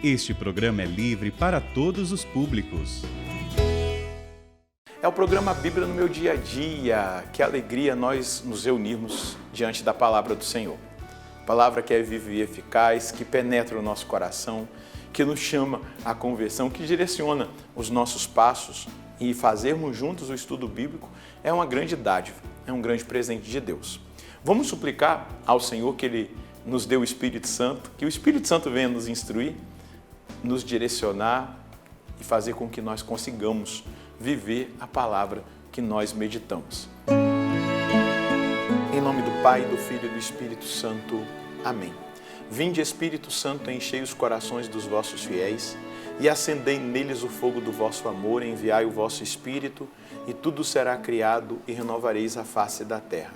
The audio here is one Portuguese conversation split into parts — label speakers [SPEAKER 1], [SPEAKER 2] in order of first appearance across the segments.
[SPEAKER 1] Este programa é livre para todos os públicos.
[SPEAKER 2] É o programa Bíblia no meu dia a dia. Que alegria nós nos reunirmos diante da palavra do Senhor. Palavra que é viva e eficaz, que penetra o nosso coração, que nos chama à conversão, que direciona os nossos passos, e fazermos juntos o estudo bíblico é uma grande dádiva, é um grande presente de Deus. Vamos suplicar ao Senhor que Ele nos dê o Espírito Santo, que o Espírito Santo venha nos instruir, nos direcionar e fazer com que nós consigamos viver a palavra que nós meditamos. Em nome do Pai, do Filho e do Espírito Santo. Amém. Vinde, Espírito Santo, enchei os corações dos vossos fiéis e acendei neles o fogo do vosso amor, enviai o vosso Espírito e tudo será criado e renovareis a face da terra.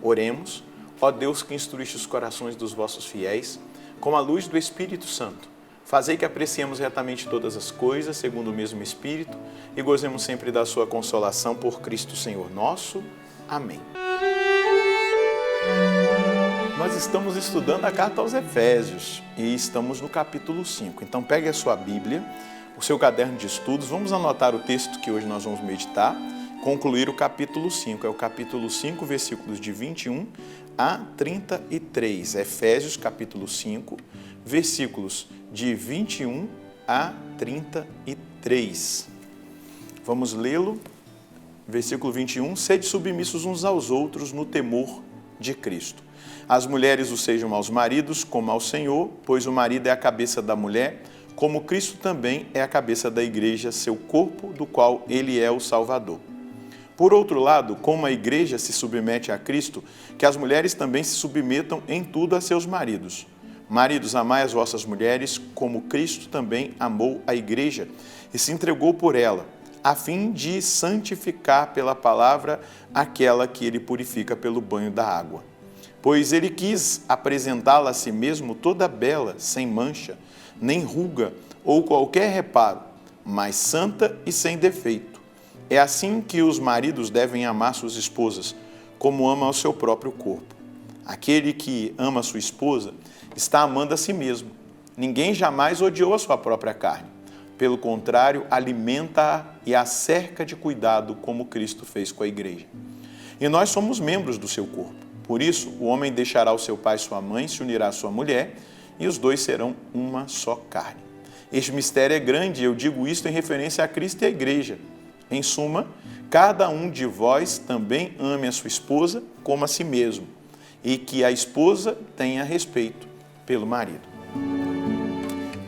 [SPEAKER 2] Oremos, ó Deus que instruíste os corações dos vossos fiéis, com a luz do Espírito Santo. Fazei que apreciemos retamente todas as coisas, segundo o mesmo Espírito, e gozemos sempre da sua consolação por Cristo Senhor nosso. Amém. Nós estamos estudando a carta aos Efésios e estamos no capítulo 5. Então pegue a sua Bíblia, o seu caderno de estudos, vamos anotar o texto que hoje nós vamos meditar, concluir o capítulo 5. É o capítulo 5, versículos de 21 a 33. Efésios, capítulo 5, versículos de 21 a 33. Vamos lê-lo. Versículo 21. Sede submissos uns aos outros no temor de Cristo. As mulheres o sejam aos maridos como ao Senhor, pois o marido é a cabeça da mulher, como Cristo também é a cabeça da igreja, seu corpo, do qual ele é o Salvador. Por outro lado, como a igreja se submete a Cristo, que as mulheres também se submetam em tudo a seus maridos. Maridos, amai as vossas mulheres, como Cristo também amou a igreja e se entregou por ela, a fim de santificar pela palavra aquela que ele purifica pelo banho da água. Pois ele quis apresentá-la a si mesmo toda bela, sem mancha, nem ruga ou qualquer reparo, mas santa e sem defeito. É assim que os maridos devem amar suas esposas, como amam ao seu próprio corpo. Aquele que ama sua esposa está amando a si mesmo. Ninguém jamais odiou a sua própria carne. Pelo contrário, alimenta-a e a cerca de cuidado, como Cristo fez com a igreja. E nós somos membros do seu corpo. Por isso, o homem deixará o seu pai e sua mãe, se unirá à sua mulher, e os dois serão uma só carne. Este mistério é grande, e eu digo isto em referência a Cristo e à igreja. Em suma, cada um de vós também ame a sua esposa como a si mesmo, e que a esposa tenha respeito pelo marido.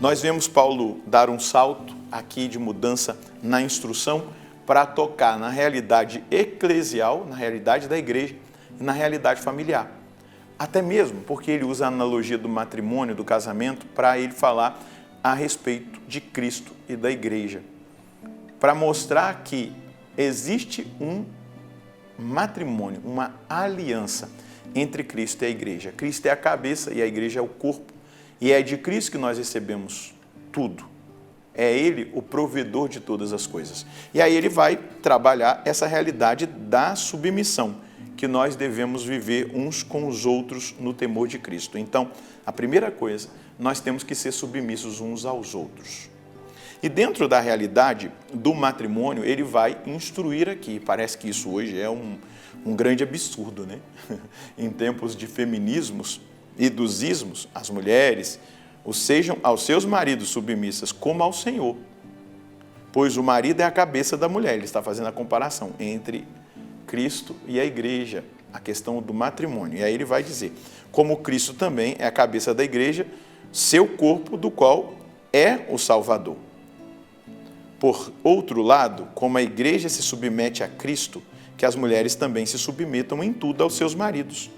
[SPEAKER 2] Nós vemos Paulo dar um salto aqui de mudança na instrução para tocar na realidade eclesial, na realidade da igreja e na realidade familiar. Até mesmo porque ele usa a analogia do matrimônio, do casamento, para ele falar a respeito de Cristo e da igreja. Para mostrar que existe um matrimônio, uma aliança entre Cristo e a igreja. Cristo é a cabeça e a igreja é o corpo. E é de Cristo que nós recebemos tudo. É Ele o provedor de todas as coisas. E aí ele vai trabalhar essa realidade da submissão, que nós devemos viver uns com os outros no temor de Cristo. Então, a primeira coisa, nós temos que ser submissos uns aos outros. E dentro da realidade do matrimônio, ele vai instruir aqui. Parece que isso hoje é um grande absurdo, né? Em tempos de feminismos e dos ismos, as mulheres sejam aos seus maridos submissas como ao Senhor, pois o marido é a cabeça da mulher. Ele está fazendo a comparação entre Cristo e a igreja, a questão do matrimônio. E aí ele vai dizer, como Cristo também é a cabeça da igreja, seu corpo, do qual é o Salvador. Por outro lado, como a igreja se submete a Cristo, que as mulheres também se submetam em tudo aos seus maridos.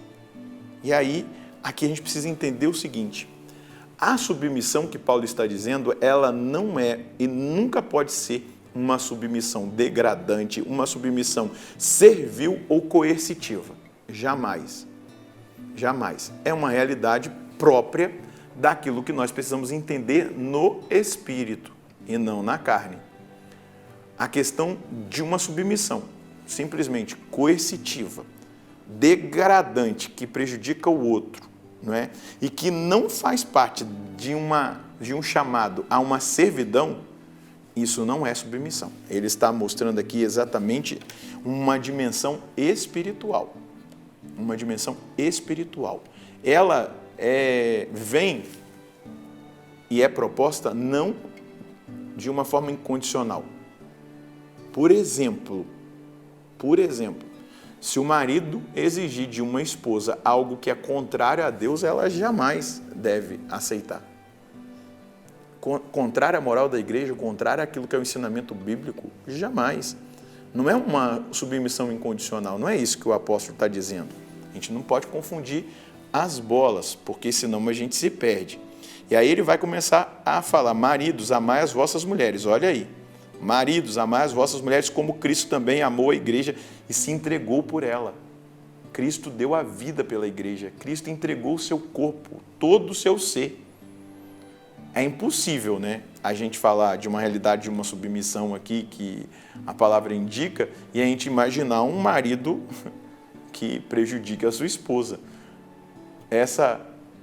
[SPEAKER 2] E aí, aqui a gente precisa entender o seguinte, a submissão que Paulo está dizendo, ela não é e nunca pode ser uma submissão degradante, uma submissão servil ou coercitiva. Jamais. Jamais. É uma realidade própria daquilo que nós precisamos entender no espírito e não na carne. A questão de uma submissão, simplesmente coercitiva, degradante, que prejudica o outro, não é? E que não faz parte de um chamado a uma servidão, isso não é submissão. Ele está mostrando aqui exatamente uma dimensão espiritual. Uma dimensão espiritual. Ela vem e é proposta não de uma forma incondicional. Por exemplo, se o marido exigir de uma esposa algo que é contrário a Deus, ela jamais deve aceitar. Contrário à moral da igreja, contrário àquilo que é o ensinamento bíblico, jamais. Não é uma submissão incondicional, não é isso que o apóstolo está dizendo. A gente não pode confundir as bolas, porque senão a gente se perde. E aí ele vai começar a falar: maridos, amai as vossas mulheres. Olha aí. Maridos, amai as vossas mulheres como Cristo também amou a igreja e se entregou por ela. Cristo deu a vida pela igreja. Cristo entregou o seu corpo, todo o seu ser. É impossível, né, a gente falar de uma realidade de uma submissão aqui que a palavra indica e a gente imaginar um marido que prejudique a sua esposa. Essa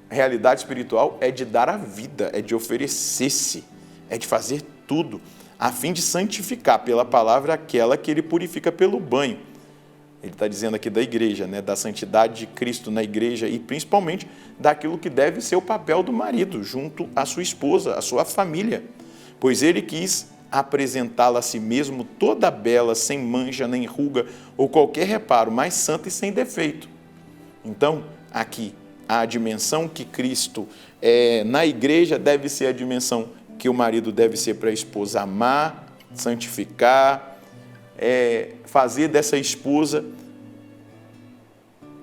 [SPEAKER 2] realidade espiritual é de dar a vida, é de oferecer-se, é de fazer tudo, a fim de santificar pela palavra aquela que ele purifica pelo banho. Ele está dizendo aqui da igreja, né, da santidade de Cristo na igreja e principalmente daquilo que deve ser o papel do marido junto à sua esposa, à sua família. Pois ele quis apresentá-la a si mesmo toda bela, sem mancha, nem ruga ou qualquer reparo, mas santa e sem defeito. Então, aqui, a dimensão que Cristo na igreja deve ser a dimensão que o marido deve ser para a esposa: amar, santificar, fazer dessa esposa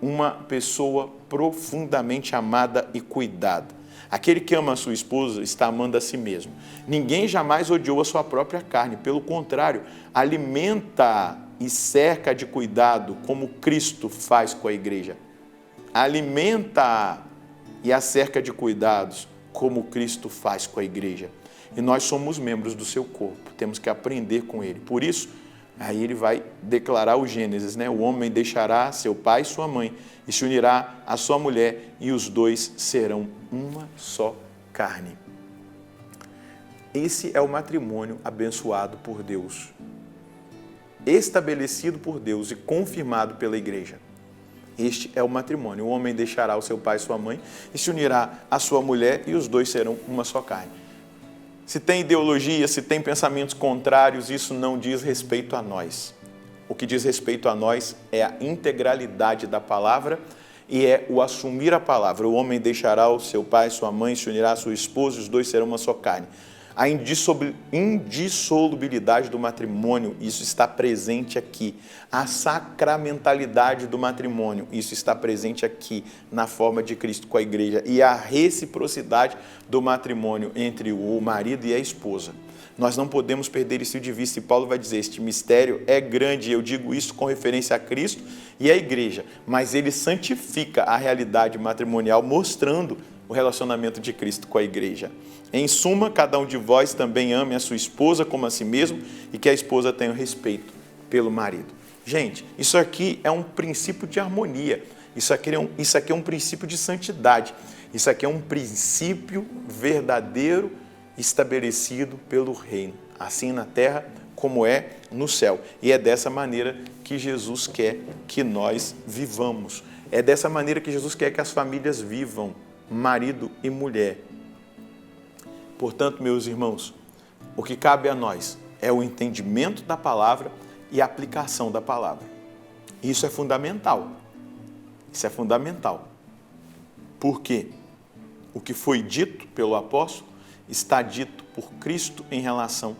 [SPEAKER 2] uma pessoa profundamente amada e cuidada. Aquele que ama a sua esposa está amando a si mesmo. Ninguém jamais odiou a sua própria carne, pelo contrário, alimenta e cerca de cuidado, como Cristo faz com a igreja. Alimenta e a cerca de cuidados, como Cristo faz com a igreja. E nós somos membros do seu corpo, temos que aprender com ele. Por isso, aí ele vai declarar o Gênesis, né? O homem deixará seu pai e sua mãe e se unirá à sua mulher e os dois serão uma só carne. Esse é o matrimônio abençoado por Deus, estabelecido por Deus e confirmado pela igreja. Este é o matrimônio. O homem deixará o seu pai e sua mãe e se unirá à sua mulher e os dois serão uma só carne. Se tem ideologia, se tem pensamentos contrários, isso não diz respeito a nós. O que diz respeito a nós é a integralidade da palavra e é o assumir a palavra. O homem deixará o seu pai e sua mãe, se unirá à sua esposa e os dois serão uma só carne. A indissolubilidade do matrimônio, isso está presente aqui. A sacramentalidade do matrimônio, isso está presente aqui na forma de Cristo com a igreja. E a reciprocidade do matrimônio entre o marido e a esposa. Nós não podemos perder isso de vista. E Paulo vai dizer, este mistério é grande. Eu digo isso com referência a Cristo e à igreja. Mas ele santifica a realidade matrimonial, mostrando o relacionamento de Cristo com a igreja. Em suma, cada um de vós também ame a sua esposa como a si mesmo e que a esposa tenha respeito pelo marido. Gente, isso aqui é um princípio de harmonia, isso aqui é um princípio de santidade, isso aqui é um princípio verdadeiro estabelecido pelo reino, assim na terra como é no céu. E é dessa maneira que Jesus quer que nós vivamos, é dessa maneira que Jesus quer que as famílias vivam, marido e mulher. Portanto, meus irmãos, o que cabe a nós é o entendimento da palavra e a aplicação da palavra. Isso é fundamental. Isso é fundamental. Porque o que foi dito pelo apóstolo está dito por Cristo em relação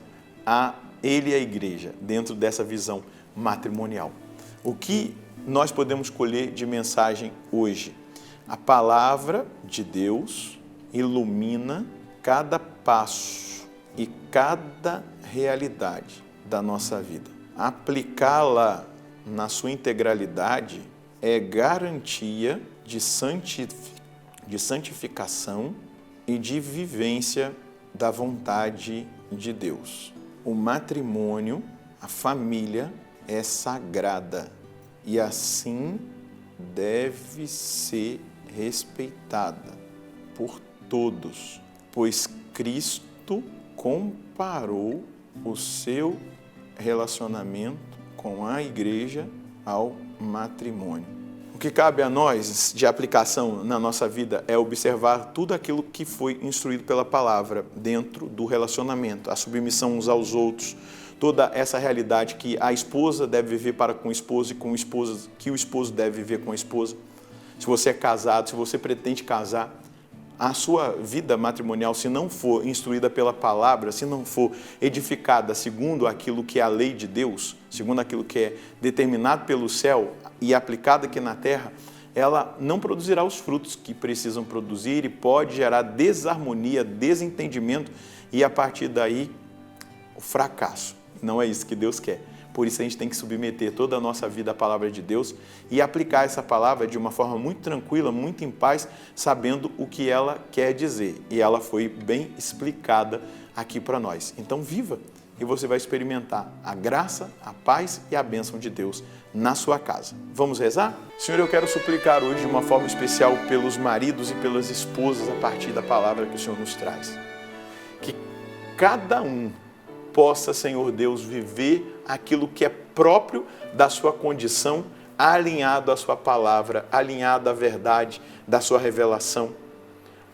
[SPEAKER 2] a ele e a igreja, dentro dessa visão matrimonial. O que nós podemos colher de mensagem hoje? A palavra de Deus ilumina cada passo e cada realidade da nossa vida. Aplicá-la na sua integralidade é garantia de santificação e de vivência da vontade de Deus. O matrimônio, a família, é sagrada e assim deve ser respeitada por todos, pois Cristo comparou o seu relacionamento com a igreja ao matrimônio. O que cabe a nós de aplicação na nossa vida é observar tudo aquilo que foi instruído pela palavra dentro do relacionamento, a submissão uns aos outros, toda essa realidade que a esposa deve viver para com o esposo e com o esposo, que o esposo deve viver com a esposa. Se você é casado, se você pretende casar, a sua vida matrimonial, se não for instruída pela palavra, se não for edificada segundo aquilo que é a lei de Deus, segundo aquilo que é determinado pelo céu e aplicada aqui na terra, ela não produzirá os frutos que precisam produzir e pode gerar desarmonia, desentendimento e, a partir daí, o fracasso. Não é isso que Deus quer. Por isso a gente tem que submeter toda a nossa vida à palavra de Deus e aplicar essa palavra de uma forma muito tranquila, muito em paz, sabendo o que ela quer dizer. E ela foi bem explicada aqui para nós. Então viva e você vai experimentar a graça, a paz e a bênção de Deus na sua casa. Vamos rezar? Senhor, eu quero suplicar hoje de uma forma especial pelos maridos e pelas esposas a partir da palavra que o Senhor nos traz. Que cada um possa, Senhor Deus, viver aquilo que é próprio da sua condição, alinhado à sua palavra, alinhado à verdade da sua revelação,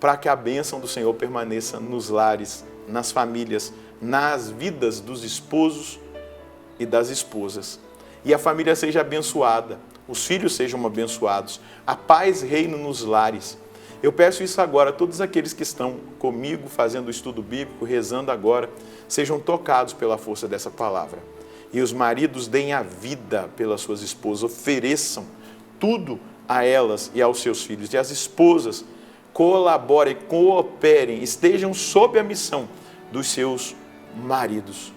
[SPEAKER 2] para que a bênção do Senhor permaneça nos lares, nas famílias, nas vidas dos esposos e das esposas. E a família seja abençoada, os filhos sejam abençoados, a paz reine nos lares. Eu peço isso agora a todos aqueles que estão comigo fazendo o estudo bíblico, rezando agora, sejam tocados pela força dessa palavra. E os maridos deem a vida pelas suas esposas, ofereçam tudo a elas e aos seus filhos. E as esposas colaborem, cooperem, estejam sob a missão dos seus maridos.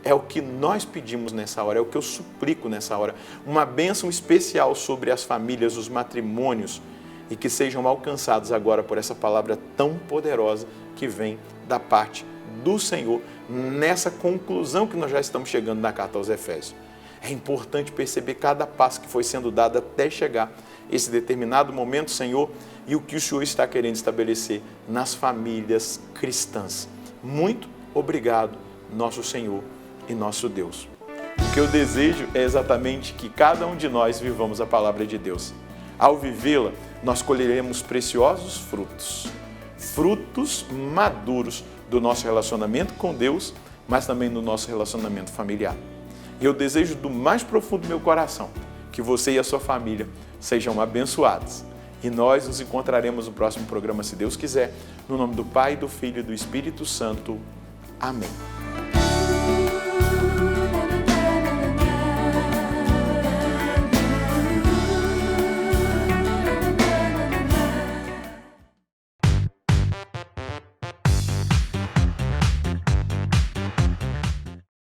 [SPEAKER 2] É o que nós pedimos nessa hora, é o que eu suplico nessa hora. Uma bênção especial sobre as famílias, os matrimônios, e que sejam alcançados agora por essa palavra tão poderosa que vem da parte do Senhor, nessa conclusão que nós já estamos chegando na carta aos Efésios. É importante perceber cada passo que foi sendo dado até chegar esse determinado momento, Senhor, e o que o Senhor está querendo estabelecer nas famílias cristãs. Muito obrigado, nosso Senhor e nosso Deus. O que eu desejo é exatamente que cada um de nós vivamos a palavra de Deus. Ao vivê-la, nós colheremos preciosos frutos, frutos maduros do nosso relacionamento com Deus, mas também do nosso relacionamento familiar. E eu desejo do mais profundo do meu coração que você e a sua família sejam abençoados. E nós nos encontraremos no próximo programa, se Deus quiser, no nome do Pai, do Filho e do Espírito Santo. Amém.